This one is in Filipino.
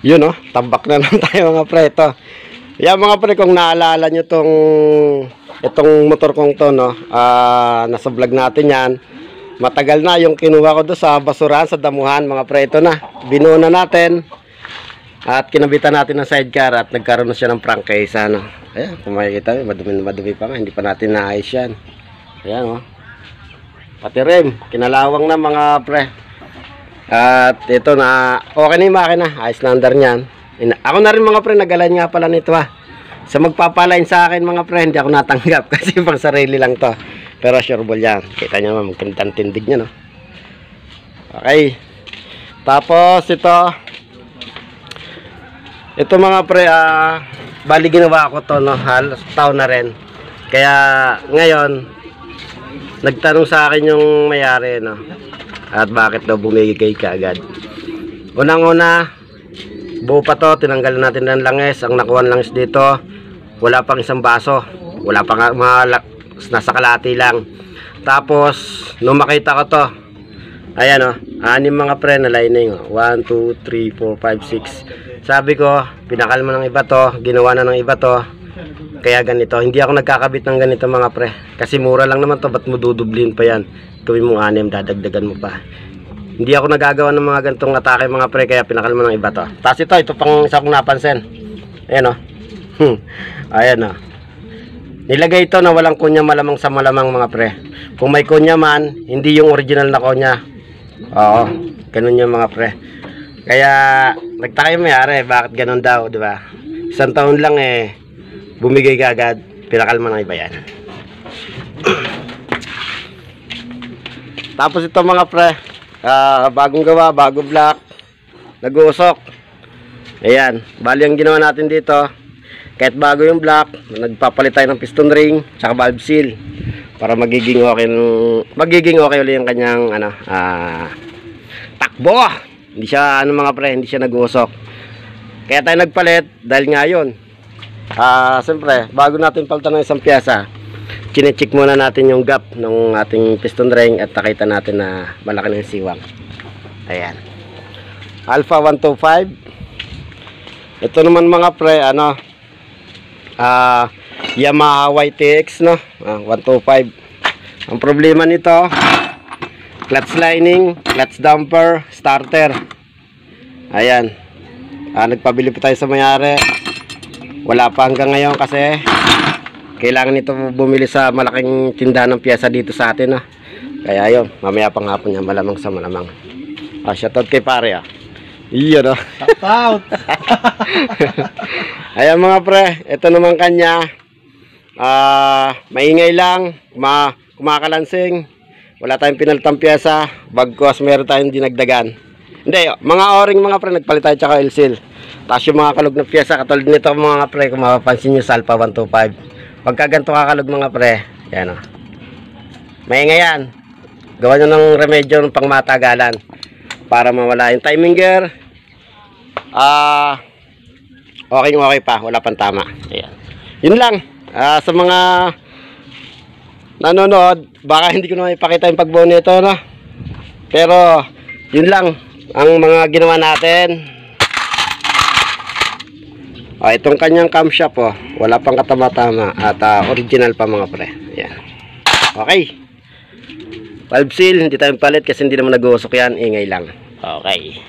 Yun oh, tambak na lang tayo mga pre. Ito. Yan mga pre, kung naalala nyo itong motor kong to, no? Nasa vlog natin yan. Matagal na yung kinuha ko doon sa basurahan, sa damuhan mga pre. Ito na, binuo na natin. At kinabitan natin ng sidecar at nagkaroon na siya ng prangkisa, no? Ayan, kung makikita, madumi pa nga. Hindi pa natin naayos yan. Ayan oh. Pati rim, kinalawang na mga pre. At ito na, okay na yung makina. Ayos na under niyan. Ako na rin mga pre, nagalan nga pala nito ha. Sa magpapalain sa akin mga pre, hindi ako natanggap kasi pang sarili lang to. Pero sure ball yan. Kita nyo naman, magandang tindig niya, no? Okay. Tapos ito mga pre, bali ginawa ko to, no? Halos taon na rin. Kaya ngayon nagtanong sa akin yung mayari, no? At bakit daw bumigay ka agad. Unang-una, buo pa to, tinanggalan natin ng langis. Ang nakuha ng langis dito, wala pang isang baso. Wala pang nasa kalati lang. Tapos, nung makita ko to, ayan o, 6 mga pre na lining. 1, 2, 3, 4, 5, 6. Sabi ko, pinakalma ng iba to, ginawa na ng iba to. Kaya ganito, hindi ako nagkakabit ng ganito mga pre. Kasi mura lang naman to, ba't mo dudublin pa yan? Gawin mo 6, dadagdagan mo pa. Hindi ako nagagawa ng mga ganitong atake mga pre, kaya pinakalma ng iba to. Tapos ito pang isa kong napansin. Ayan o. Ayan o. Nilagay ito na walang kunya, malamang sa malamang mga pre. Kung may kunya man, hindi yung original na kunya. Oo, ganun yung mga pre. Kaya nagtaka yung mayari, bakit ganun daw, di ba? Isang taon lang bumigay ka agad, pinakalma ng iba yan. Tapos ito mga pre, bagong gawa, bagong block, nag-uusok. Ayan, bali ang ginawa natin dito, kahit bago yung block, nagpapalit tayo ng piston ring tsaka valve seal para magiging okay ulit yung kanyang takbo. Hindi siya mga pre, hindi siya nag-uusok. Kaya tayo nagpalit dahil ngayon. Siyempre, bago natin palitan ng isang piyasa, chine-check muna natin yung gap ng ating piston ring at nakita natin na malaki na yung siwang. Ayan. Alpha 125. Ito naman mga pre, Yamaha YTX, no? 125. Ang problema nito, clutch lining, clutch damper, starter. Ayan. Nagpabili pa tayo sa mayari. Wala pa hanggang ngayon kasi kailangan nito bumili sa malaking tindahan ng piyesa dito sa atin, no? Kaya yun, mamaya pang hapon yan, malamang sa malamang. Shoutout kay pare Iyon, no? Shoutout. Ayan mga pre, ito naman kanya. Maingay lang, kumakalansing. Wala tayong pinalitang piyesa, bagkos meron tayong dinagdagan. Hindi, mga o-ring mga pre, nagpalit tayo tsaka oil seal. Tapos yung mga kalog na piyesa, katulad nito mga pre, kung mapapansin nyo sa Alpha 125. Pagka ganito kakalog mga pre, yan o. Maingay yan. Gawa nyo ng remedyo ng pangmatagalan para mawala yung timing gear. Okay pa, wala pang tama. Ayan. Yun lang. Sa mga nanonood, baka hindi ko na ipakita yung pagbuo nito, no? Pero yun lang ang mga ginawa natin. Itong kanyang camshaft wala pang katama-tama at original pa mga pre. Ayan. Okay. Valve seal, hindi tayong palit kasi hindi naman nag-uusok yan, ingay lang. Okay.